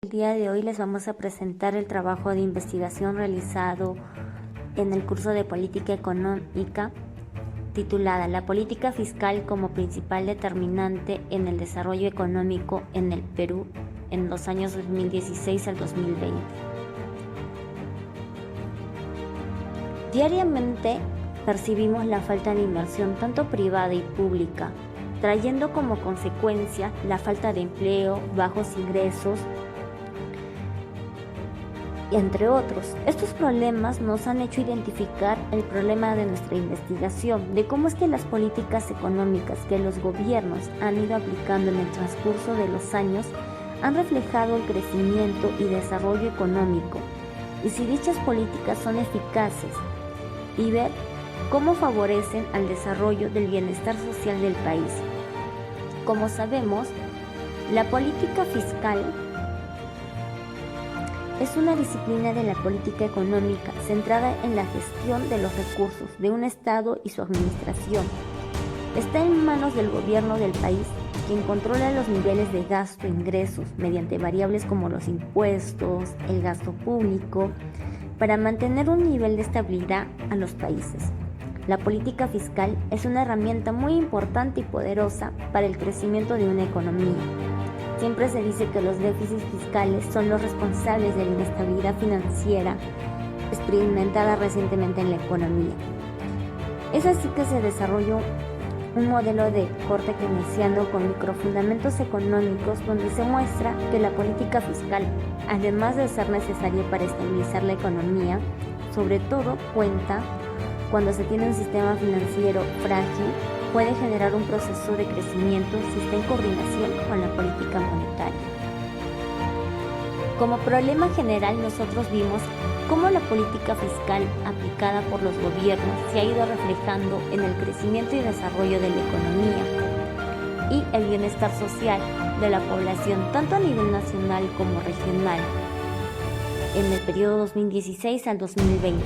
El día de hoy les vamos a presentar el trabajo de investigación realizado en el curso de Política Económica titulada La política fiscal como principal determinante en el desarrollo económico en el Perú en los años 2016 al 2020. Diariamente percibimos la falta de inversión tanto privada y pública, trayendo como consecuencia la falta de empleo, bajos ingresos, entre otros. Estos problemas nos han hecho identificar el problema de nuestra investigación, de cómo es que las políticas económicas que los gobiernos han ido aplicando en el transcurso de los años han reflejado el crecimiento y desarrollo económico, y si dichas políticas son eficaces, y ver cómo favorecen al desarrollo del bienestar social del país. Como sabemos, la política fiscal es una disciplina de la política económica centrada en la gestión de los recursos de un Estado y su administración. Está en manos del gobierno del país, quien controla los niveles de gasto e ingresos mediante variables como los impuestos, el gasto público, para mantener un nivel de estabilidad a los países. La política fiscal es una herramienta muy importante y poderosa para el crecimiento de una economía. Siempre se dice que los déficits fiscales son los responsables de la inestabilidad financiera experimentada recientemente en la economía. Es así que se desarrolló un modelo de corte keynesiano con microfundamentos económicos donde se muestra que la política fiscal, además de ser necesaria para estabilizar la economía, sobre todo cuenta cuando se tiene un sistema financiero frágil, puede generar un proceso de crecimiento si está en coordinación con la política monetaria. Como problema general, nosotros vimos cómo la política fiscal aplicada por los gobiernos se ha ido reflejando en el crecimiento y desarrollo de la economía y el bienestar social de la población, tanto a nivel nacional como regional, en el periodo 2016 al 2020.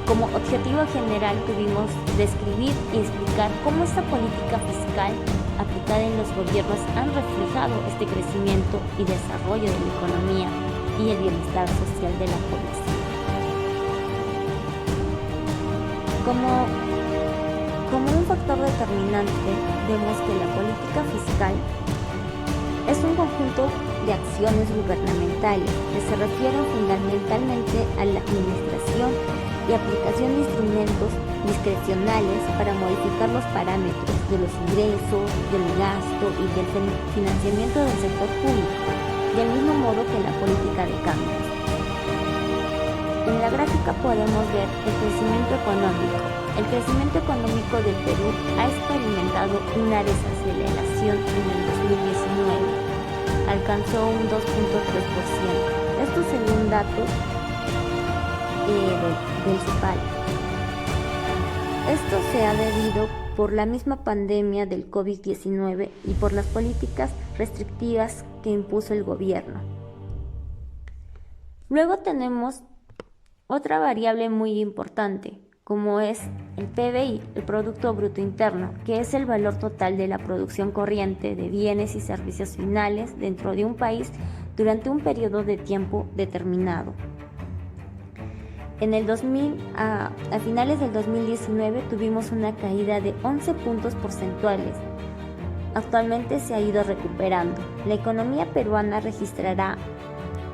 Como objetivo general tuvimos describir y explicar cómo esta política fiscal aplicada en los gobiernos han reflejado este crecimiento y desarrollo de la economía y el bienestar social de la población. Como un factor determinante, vemos que la política fiscal es un conjunto de acciones gubernamentales que se refieren fundamentalmente a la administración y aplicación de instrumentos discrecionales para modificar los parámetros de los ingresos, del gasto y del financiamiento del sector público, del mismo modo que la política de cambios. En la gráfica podemos ver el crecimiento económico. El crecimiento económico del Perú ha experimentado una desaceleración en el 2019. Alcanzó un 2.3%. Esto según datos del CEPAL. Esto se ha debido por la misma pandemia del COVID-19 y por las políticas restrictivas que impuso el gobierno. Luego tenemos otra variable muy importante, como es el PBI, el Producto Bruto Interno, que es el valor total de la producción corriente de bienes y servicios finales dentro de un país durante un periodo de tiempo determinado. A finales del 2019 tuvimos una caída de 11 puntos porcentuales. Actualmente se ha ido recuperando. La economía peruana registrará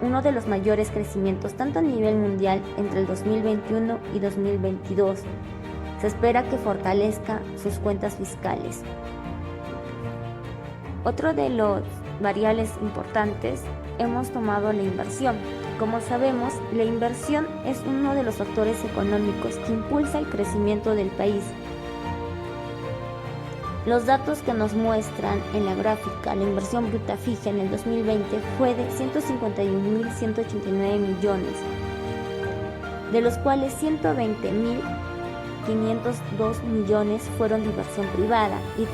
uno de los mayores crecimientos tanto a nivel mundial entre el 2021 y 2022. Se espera que fortalezca sus cuentas fiscales. Otro de los variables importantes hemos tomado la inversión. Como sabemos, la inversión es uno de los factores económicos que impulsa el crecimiento del país. Los datos que nos muestran en la gráfica, la inversión bruta fija en el 2020 fue de 151.189 millones, de los cuales 120.502 millones fueron de inversión privada y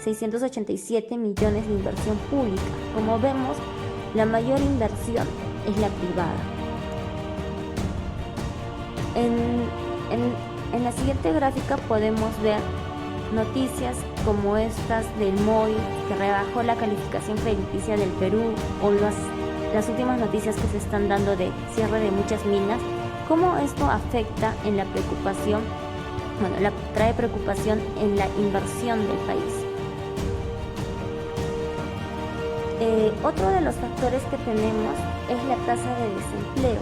30.687 millones de inversión pública. Como vemos, la mayor inversión es la privada. En la siguiente gráfica podemos ver noticias como estas del MOI, que rebajó la calificación crediticia del Perú, o las últimas noticias que se están dando de cierre de muchas minas, cómo esto afecta en la preocupación, trae preocupación en la inversión del país. Otro de los factores que tenemos es la tasa de desempleo.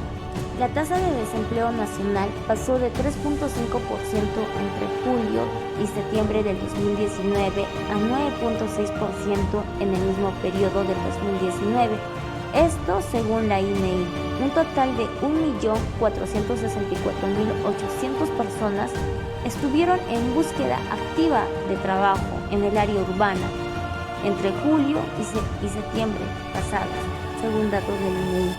La tasa de desempleo nacional pasó de 3.5% entre julio y septiembre del 2019 a 9.6% en el mismo periodo del 2019. Esto según la INEGI. Un total de 1.464.800 personas estuvieron en búsqueda activa de trabajo en el área urbana entre julio y septiembre pasados, según datos del INEGI.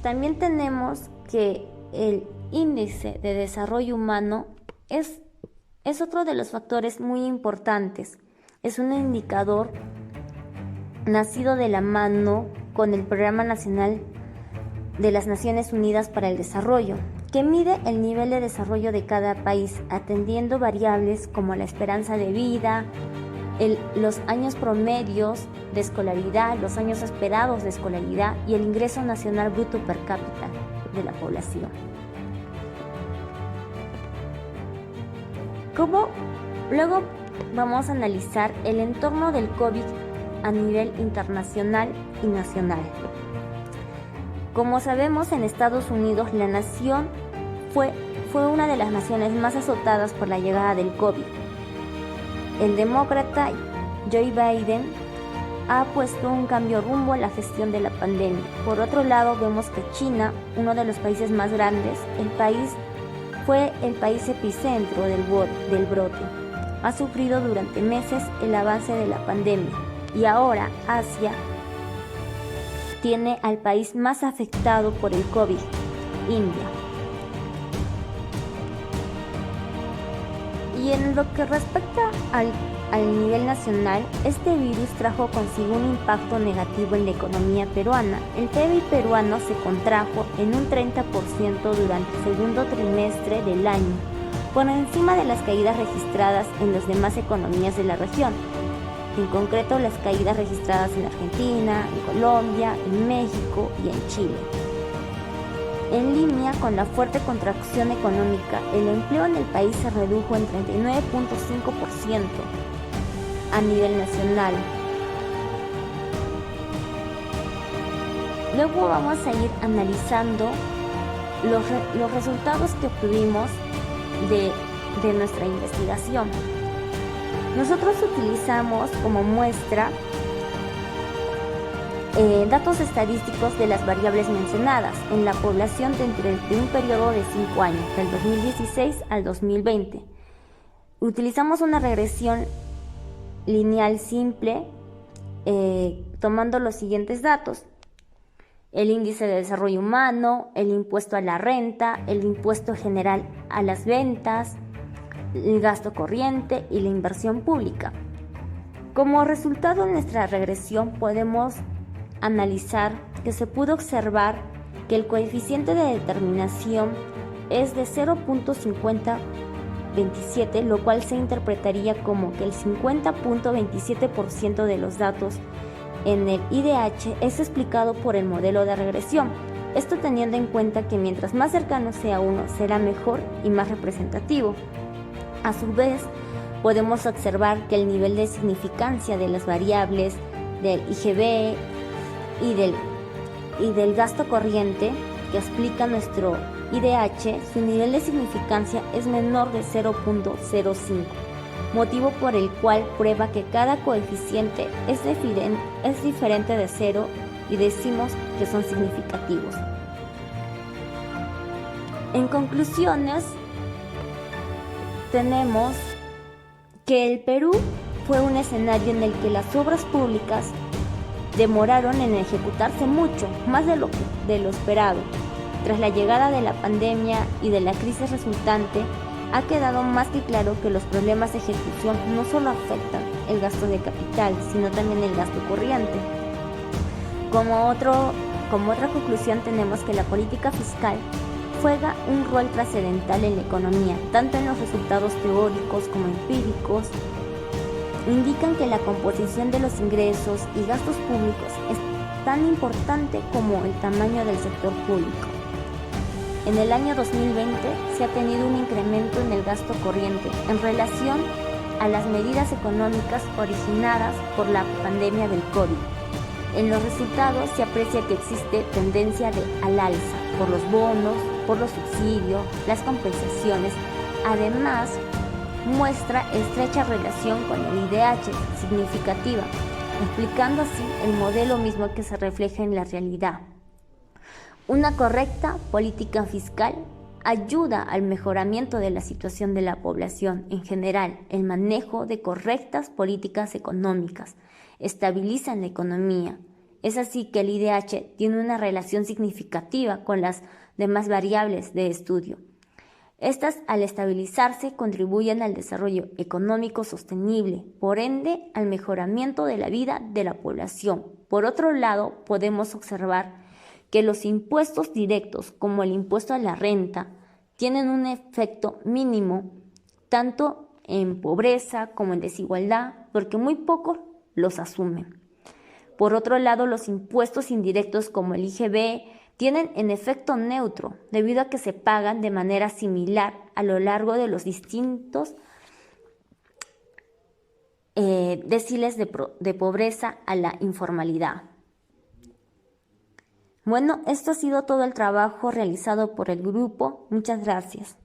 También tenemos que el índice de desarrollo humano es otro de los factores muy importantes. Es un indicador nacido de la mano con el Programa Nacional de las Naciones Unidas para el Desarrollo, que mide el nivel de desarrollo de cada país, atendiendo variables como la esperanza de vida, los años promedios de escolaridad, los años esperados de escolaridad y el ingreso nacional bruto per cápita de la población. Luego vamos a analizar el entorno del COVID a nivel internacional y nacional. Como sabemos, en Estados Unidos la nación fue una de las naciones más azotadas por la llegada del COVID. El demócrata Joe Biden ha puesto un cambio rumbo a la gestión de la pandemia. Por otro lado, vemos que China, uno de los países más grandes, fue el país epicentro del brote. Ha sufrido durante meses el avance de la pandemia y ahora Asia tiene al país más afectado por el COVID, India. Y en lo que respecta al nivel nacional, este virus trajo consigo un impacto negativo en la economía peruana. El PIB peruano se contrajo en un 30% durante el segundo trimestre del año, por encima de las caídas registradas en las demás economías de la región. En concreto, las caídas registradas en Argentina, en Colombia, en México y en Chile. En línea con la fuerte contracción económica, el empleo en el país se redujo en 39.5% a nivel nacional. Luego vamos a ir analizando los resultados que obtuvimos de nuestra investigación. Nosotros utilizamos como muestra datos estadísticos de las variables mencionadas en la población de un periodo de 5 años, del 2016 al 2020. Utilizamos una regresión lineal simple tomando los siguientes datos: el índice de desarrollo humano, el impuesto a la renta, el impuesto general a las ventas, el gasto corriente y la inversión pública. Como resultado de nuestra regresión podemos analizar que se pudo observar que el coeficiente de determinación es de 0.5027, lo cual se interpretaría como que el 50.27% de los datos en el IDH es explicado por el modelo de regresión. Esto teniendo en cuenta que mientras más cercano sea uno, será mejor y más representativo. A su vez, podemos observar que el nivel de significancia de las variables del IGB y del gasto corriente que explica nuestro IDH, su nivel de significancia es menor de 0.05, motivo por el cual prueba que cada coeficiente es diferente de 0 y decimos que son significativos. En conclusiones, tenemos que el Perú fue un escenario en el que las obras públicas demoraron en ejecutarse mucho, más de lo esperado. Tras la llegada de la pandemia y de la crisis resultante, ha quedado más que claro que los problemas de ejecución no solo afectan el gasto de capital, sino también el gasto corriente. Como otra conclusión, tenemos que la política fiscal juega un rol trascendental en la economía, tanto en los resultados teóricos como empíricos, indican que la composición de los ingresos y gastos públicos es tan importante como el tamaño del sector público. En el año 2020 se ha tenido un incremento en el gasto corriente en relación a las medidas económicas originadas por la pandemia del COVID. En los resultados se aprecia que existe tendencia al alza por los bonos, por los subsidios, las compensaciones. Además, muestra estrecha relación con el IDH significativa, explicando así el modelo mismo que se refleja en la realidad. Una correcta política fiscal ayuda al mejoramiento de la situación de la población en general. El manejo de correctas políticas económicas estabilizan la economía. Es así que el IDH tiene una relación significativa con las demás variables de estudio. Estas, al estabilizarse, contribuyen al desarrollo económico sostenible, por ende, al mejoramiento de la vida de la población. Por otro lado, podemos observar que los impuestos directos, como el impuesto a la renta, tienen un efecto mínimo, tanto en pobreza como en desigualdad, porque muy pocos los asumen. Por otro lado, los impuestos indirectos como el IGB tienen en efecto neutro, debido a que se pagan de manera similar a lo largo de los distintos deciles de pobreza a la informalidad. Bueno, esto ha sido todo el trabajo realizado por el grupo. Muchas gracias.